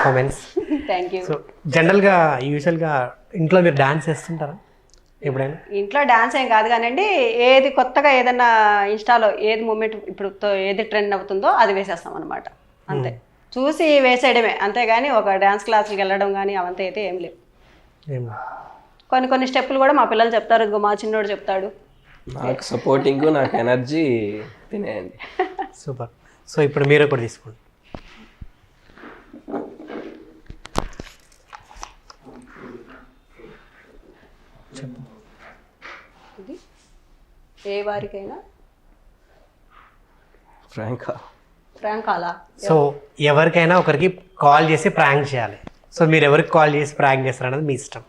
Performance. Thank you. So జనరల్గా యూజువల్గా ఇంట్లో మీరు డాన్స్ చేస్తుంటారా ఎప్పుడైనా? ఇంట్లో డాన్స్ ఏం కాదు కానండి, ఏది కొత్తగా ఏదన్నా ఇన్స్టాలో ఏది మూమెంట్ ఇప్పుడు ఏది ట్రెండ్ అవుతుందో అది వేసేస్తాం అనమాట, అంతే. చూసి వేసేయడమే అంతేగాని ఒక డ్యాన్స్ క్లాస్కి వెళ్ళడం కానీ అవంతా అయితే ఏం లేవు. కొన్ని స్టెప్పులు కూడా మా పిల్లలు చెప్తారు, ఇదిగో మా చిన్నోడు చెప్తాడు. నాకు సపోర్టింగ్, నాకు ఎనర్జీ తినేయండి. సూపర్. సో ఇప్పుడు మీరు కూడా తీసుకోండి. ఇది ఏ వారికైనా ఫ్రాంక్ అలా. సో ఎవరికైనా ఒకరికి కాల్ చేసి ప్రాంక్ చేయాలి. సో మీరు ఎవరికి కాల్ చేసి ప్రాంక్ చేస్తారు అనేది మీ ఇష్టం.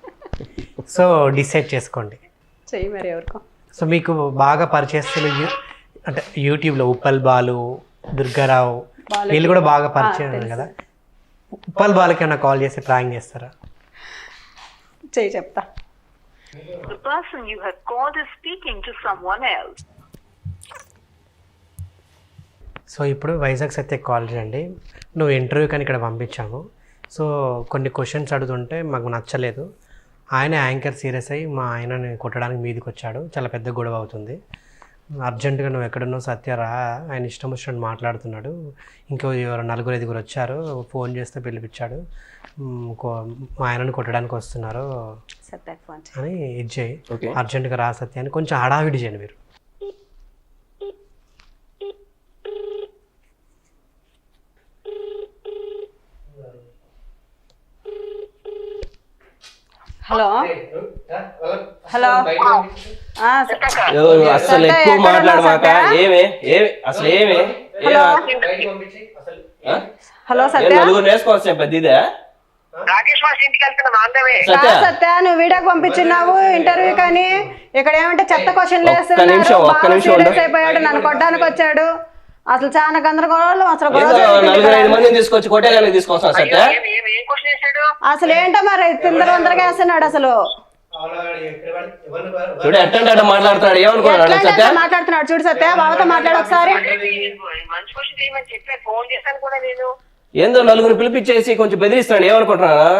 సో డిసైడ్ చేసుకోండి. చెయ్యి మరి ఎవరికో. సో మీకు బాగా పరిచయస్తులు అంటే యూట్యూబ్లో ఉప్పల్ బాలు, దుర్గారావు వీళ్ళు కూడా బాగా పరిచయం కదా. ఉప్పల్ బాలుకి ఏమైనా కాల్ చేసి ప్రాంక్ చేస్తారా? చెయ్యి చెప్తా. The person you have called is speaking to someone else. So ఇప్పుడు వైజాగ్ సత్యకి కాల్ చేయండి. నువ్వు ఇంటర్వ్యూ కానీ ఇక్కడ పంపించాము. సో కొన్ని క్వశ్చన్స్ అడుగుతుంటే మాకు నచ్చలేదు. ఆయన యాంకర్ సీరియస్ అయ్యి మా ఆయనని కొట్టడానికి మీదకి వచ్చాడు. చాలా పెద్ద గొడవ అవుతుంది. అర్జెంటుగా నువ్వు ఎక్కడున్నావు సత్య రా, ఆయన ఇష్టం వచ్చినట్టు మాట్లాడుతున్నాడు. ఇంకో ఎవరు 4-5 వచ్చారు, ఫోన్ చేస్తే పిలిపించాడు, మా ఆయనని కొట్టడానికి వస్తున్నారు అని ఇది చేయి, అర్జెంటుగా రా సత్య అని కొంచెం హడావిడి చేయండి మీరు. Hello hello. అసలు ఎక్కువ మాట్లాడమాక. ఏమే అసలు ఏమే హలో సత్య, నలుగురు నేర్చుకోవచ్చు పెద్ద ఇదే. సత్య నువ్వు వీడియోకి పంపించున్నావు ఇంటర్వ్యూ కానీ, ఇక్కడ ఏమంటే చెత్త క్వశ్చన్లు వేస్తున్నారు. సీరియస్ అయిపోయాడు, నన్ను కొట్టడానికి వచ్చాడు. అసలు చాలా గందరగోళం. అసలు ఏంటో మరి తొందరగా వేస్తున్నాడు. అసలు మాట్లాడుతున్నాడు చూడు సత్య, వాళ్ళతో మాట్లాడు ఒకసారి. ఏందో నలుగురు పిలిపించేసి కొంచెం బెదిరిస్తున్నాడు. ఏమనుకుంటున్నారా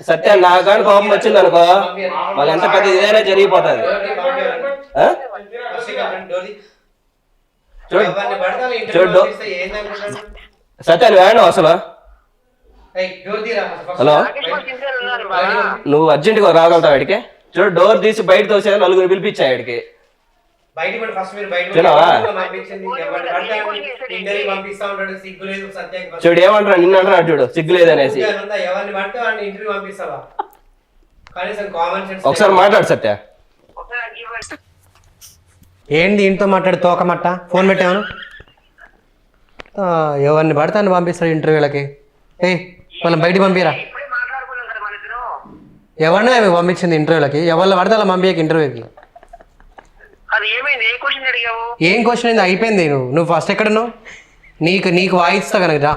సత్య? నా కానీ కోపం వచ్చింది అనుకో, వాళ్ళు ఎంత పెద్ద ఇదైనా జరిగిపోతుంది. చూడు సత్య నువ్వు వేణు అసలు. హలో, నువ్వు అర్జెంటుగా రాగలుగుతావు ఆడికి? చూడు డోర్ తీసి బయట తోసే నలుగురు పిలిపించా ఆడికి. చూడు ఏమంటున్నా, నిన్ను అంటున్నాడు చూడు, సిగ్గు లేదనేసి. ఒకసారి మాట్లాడు సత్య. ఏంటి ఇంట్లో మాట్లాడు తోకమట్ట? ఫోన్ పెట్టాను. ఎవరిని పడతాను పంపిస్తాడు ఇంటర్వ్యూలకి. వాళ్ళని బయటికి పంపిరా. ఎవరినే పంపించింది ఇంటర్వ్యూలకి? ఎవరిని పడితే అలా పంపించక ఇంటర్వ్యూకి. ఏం క్వశ్చన్ అయింది? అయిపోయింది. నువ్వు ఫస్ట్ ఎక్కడున్నావు? నీకు వాయిస్తా కనుక రా.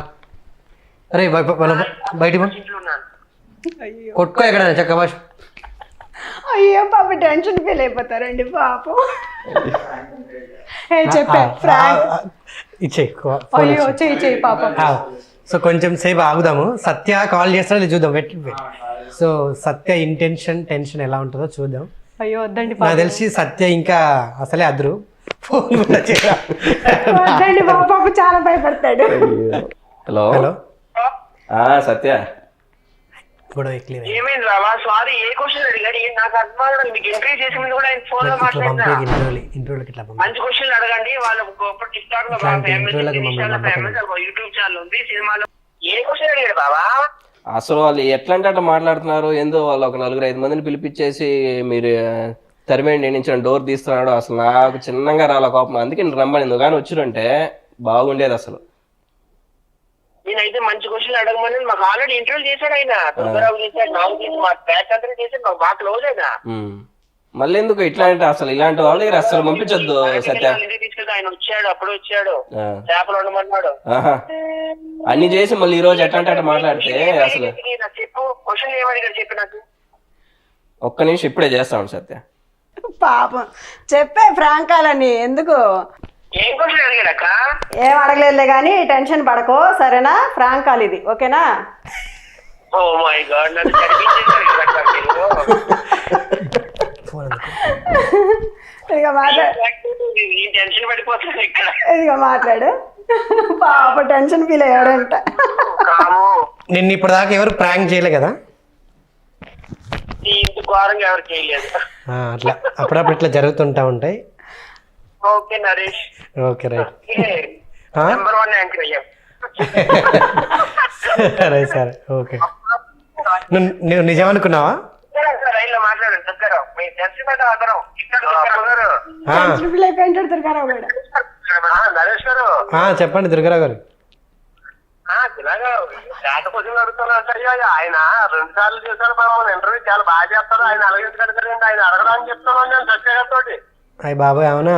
అరే బయటికి కొట్టుకో ఎక్కడైనా చక్క భాష. అయ్యో పాప టెన్షన్ ఫీల్ అయిపోతారండి పాపం. చెప్పే అయ్యో చెయ్యి పాపం. సో కొంచెం సేపు ఆగుదాము. సత్య కాల్ చేస్తాడో చూద్దాం. సో సత్య టెన్షన్ ఎలా ఉంటుందో చూద్దాం. అయ్యో వద్దండి నాకు తెలిసి సత్య ఇంకా అసలే అదరు. ఫోన్ వద్దండి బాబు, చాలా భయపడతాడు. హలో హలో సత్య, అసలు వాళ్ళు ఎట్లా అంటే అట్లా మాట్లాడుతున్నారు. ఏందో వాళ్ళు ఒక 4-5 మందిని పిలిపించేసి మీరు తరిమేండి నుంచి డోర్ తీస్తున్నాడు. అసలు నాకు చిన్నగా రాల కోపం. అందుకే నేను రమ్మని ఎందుకు కానీ వచ్చిరంటే బాగుండేది. అసలు నేనైతే మంచి క్వశ్చన్ అడగమని మాకు ఆల్రెడీ ఇంటర్వ్యూ చేశాడు ఆయన. దుర్గారావు చేశాడు, నాకు చేసి మా బ్యాచ్ అంతా చేశాడు, మాకు బాగా క్లోజ్ అయినా. మళ్ళీ ఎందుకు ఇట్లా అంటే అసలు ఇలాంటి వాళ్ళ దగ్గర అసలు పంపించొద్దు సత్య. తీసుకెళ్తే ఆయన వచ్చాడు, అప్పుడు వచ్చాడు, చేపలు ఉండమన్నాడు. అన్ని చేసి మళ్ళీ ఈ రోజు ఎట్లా అంటే అట్లా మాట్లాడితే అసలు. చెప్పు క్వశ్చన్ ఏమడిగాడు చెప్పి నాకు. ఒక్క నిమిషం ఇప్పుడే చేస్తాను సత్య. పాపం చెప్పే ఫ్రాంకాలని ఎందుకు? ఏం క్వశ్చన్ అడిగాడక్క? ఏం అడగలేదులే కానీ టెన్షన్ పడకో సరేనా? ఫ్రాంకాల్ ఇది ఓకేనా? మై గాడ్, నన్ను చదివించేశారు కదా అక్క మీరు. ఫోన్ అందుకో. ఇదిగో మాట్లాడు, నేను టెన్షన్ పడిపోతాను ఇక్కడ. ఇదిగో మాట్లాడు. పాప టెన్షన్ ఫీల్ అయ్యాడంట. కాము నిన్ను ఇప్పటిదాకా ఎవరు ప్రాంక్ చేయలే కదా? ఇంత ఘోరంగా ఎవరు చేయలేదు. అట్లా అప్పుడప్పుడు ఇట్లా జరుగుతుంటా ఉంటాయి. Okay Naresh, okay right. Number 1 anchor అయ్యాం. సరే సరే ఓకే. నువ్వు నిజం అనుకున్నావా? రైల్లో మాట్లాడండి దగ్గర మీ టెన్షన్ పెట్ట అందరం టెన్షన్ ఫీల్ అయిపోయింటాడు దుర్గారావు కూడా. నరేష్ గారు. చెప్పండి దుర్గారావు గారు. ఇలాగా చేత క్వశ్చన్ అడుగుతున్నా అంటే ఆయన 2 సార్లు చేశారు మమ్మల్ని ఇంటర్వ్యూ, చాలా బాగా చేస్తారు. ఆయన అలాగే కడతారండి, ఆయన అడగడానికి చెప్తున్నాను నేను సత్యగారితో. అయ్యి బాబాయ్ అవునా?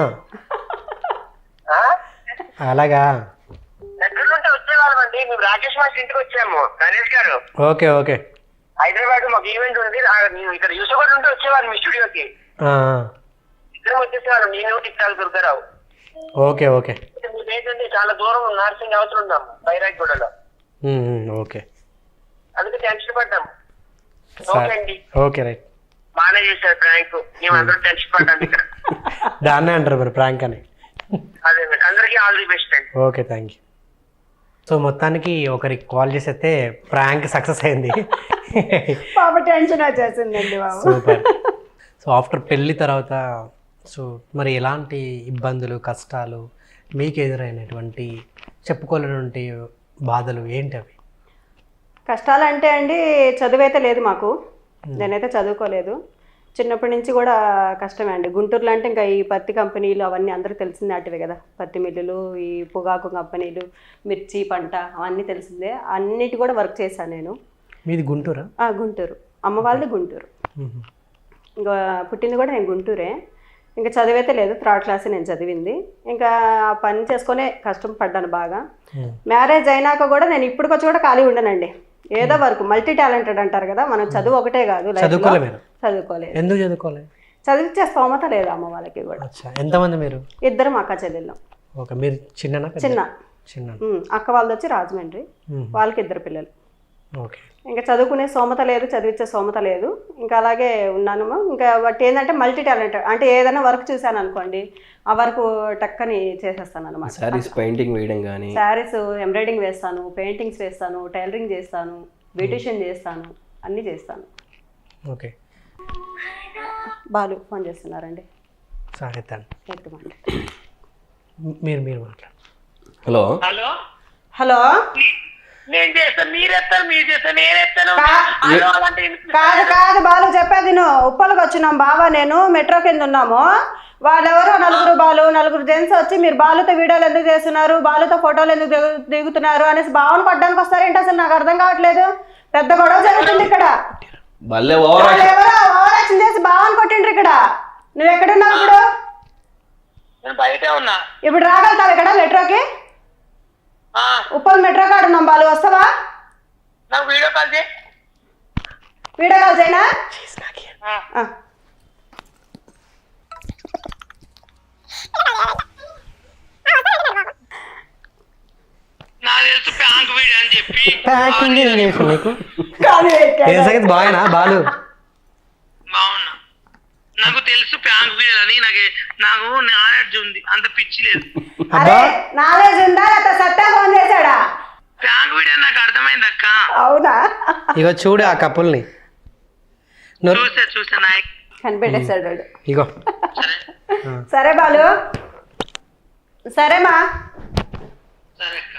అలాగా ఎక్కడి నుండి వచ్చేవాళ్ళం అండి, మేము రాకేష్ మాస్టర్ ఇంటికి వచ్చాము. నరేష్ గారు ఓకే ఓకే. హైదరాబాద్ మాకు ఈవెంట్ ఉంది, ఇక్కడ యూసుఫ్ నుండి వచ్చేవాళ్ళు మీ స్టూడియోకి. ఇద్దరం వచ్చేసేవాళ్ళం, నేను టిక్టాక్ దుర్గారావు. Okay okay. మీరు ఏంటంటే చాలా దూరం నర్సింగ్ అవసరం ఉన్నాము బైరాజ్గూడలో. ఓకే అందుకే టెన్షన్ పడ్డాం. ఓకే అండి, ఓకే రైట్. బాగానే చేశారు ప్రాంక్, మేమందరం టెన్షన్ పడ్డాం ఇక్కడ. దాన్నే అంటారు మరి ప్రాంక్ అని. అదే అందరికీ ఆల్ ది బెస్ట్ అండి. Okay thank you. సో మొత్తానికి ఒకరికి కాల్ చేస్తే ప్రాంక్ సక్సెస్ అయింది. పాప టెన్షన్ వచ్చేసిందండి బాబు. సూపర్. సో ఆఫ్టర్ పెళ్ళి తర్వాత సో మరి ఎలాంటి ఇబ్బందులు కష్టాలు మీకు ఎదురైనటువంటి చెప్పుకోలేనటువంటి బాధలు ఏంటి అవి? కష్టాలంటే అండి, చదువైతే లేదు మాకు. నేనైతే చదువుకోలేదు. చిన్నప్పటి నుంచి కూడా కష్టమే అండి. గుంటూరులో అంటే ఇంకా ఈ పత్తి కంపెనీలు అవన్నీ అందరికీ తెలిసిందే అటువే కదా. పత్తి మిల్లులు, ఈ పొగాకు కంపెనీలు, మిర్చి పంట అవన్నీ తెలిసిందే. అన్నిటి కూడా వర్క్ చేశాను నేను. మీది గుంటూరా? గుంటూరు. అమ్మ వాళ్ళది గుంటూరు. ఇంకా పుట్టింది కూడా నేను గుంటూరే. ఇంకా చదివైతే లేదు, 3rd క్లాస్ నేను చదివింది. ఇంకా పని చేసుకునే కష్టం పడ్డాను బాగా. మ్యారేజ్ అయినాక కూడా నేను ఇప్పటికొచ్చి కూడా ఖాళీ ఉండనండి. ఏదో వరకు మల్టీ టాలెంటెడ్ అంటారు కదా, మనం చదువు ఒకటే కాదు. చదువుకోలేదు. ఎందుకు చదువుకోలేదు? చదివించే స్తోమత లేదు అమ్మ వాళ్ళకి కూడా. ఎంతమంది మీరు? 2 అక్క చెల్లెళ్ళం. ఓకే. మీరు చిన్న చిన్న అక్క వాళ్ళది వచ్చి రాజమండ్రి, వాళ్ళకి 2 పిల్లలు. ఓకే. ఇంకా చదువుకునే స్తోమత లేదు, చదివించే స్తోమత లేదు. ఇంకా అలాగే ఉన్నాను. ఇంకా బట్ ఏంటంటే మల్టీ టాలెంటెడ్ అంటే ఏదైనా వర్క్ చూసాను అనుకోండి, ఆ వర్క్ టక్కని చేసేస్తాను అనమాట. సారీస్ పెయింటింగ్ వేయడం కానీ, శారీస్ ఎంబ్రాయిడింగ్ వేస్తాను, పెయింటింగ్స్ వేస్తాను, టైలరింగ్ చేస్తాను, బ్యూటిషియన్ చేస్తాను, అన్నీ చేస్తాను. ఓకే. బాలు ఫోన్ చేస్తున్నారండి. సరే మీరు మాట్లాడు. Hello hello hello. నేను చేస్తాను, మీరు ఎత్తాను, మీరు చేస్తాను, నేను ఎత్తాను. కాదు కాదు బాలు, చెప్పేది నువ్వు. ఉప్పలకి వచ్చినాం బావా నేను, మెట్రో కింద ఉన్నాము. వాళ్ళెవరో 4 బాలు 4 జెంట్స్ వచ్చి మీరు బాలుతో వీడియోలు ఎందుకు చేస్తున్నారు, బాలుతో ఫోటోలు ఎందుకు దిగుతున్నారు అనేసి బావను పడ్డానికి వస్తారేంటి? అసలు నాకు అర్థం కావట్లేదు. పెద్ద గొడవ జరుగుతుంది ఇక్కడ. ఎవరో ఓవరాక్షన్ చేసి బావను కొట్టిండ్రు ఇక్కడ. నువ్వు ఎక్కడున్నావు ఇప్పుడు? బయటే ఉన్నా. ఇప్పుడు రాగలుగుతావు ఇక్కడ మెట్రోకి? ఉప్పల్ మెట్రో కాడు ఉన్నాం బాలు, వస్తావా? నాకు వీడియో కాల్ చేయి. వీడియో కాల్ చేయనా? బాగా బాలు బాగున్నా. నాకు తెలుసు ప్యాంక్ వీడియో అని. నాకు నాలెడ్జ్ ఉంది, అంత పిచ్చి లేదు. నాలెడ్జ్ ఉందా లేకపోతే సత్తా ఫోన్ చేశాడా? ప్యాంక్ వీడియో నాకు అర్థమైంది అక్క. అవునా? ఇగో చూడు ఆ కపుల్ని. చూసా నాయక్ కనిపెట్టేశాడు. ఇగో సరే బాలు, సరేమా. సరే అక్క.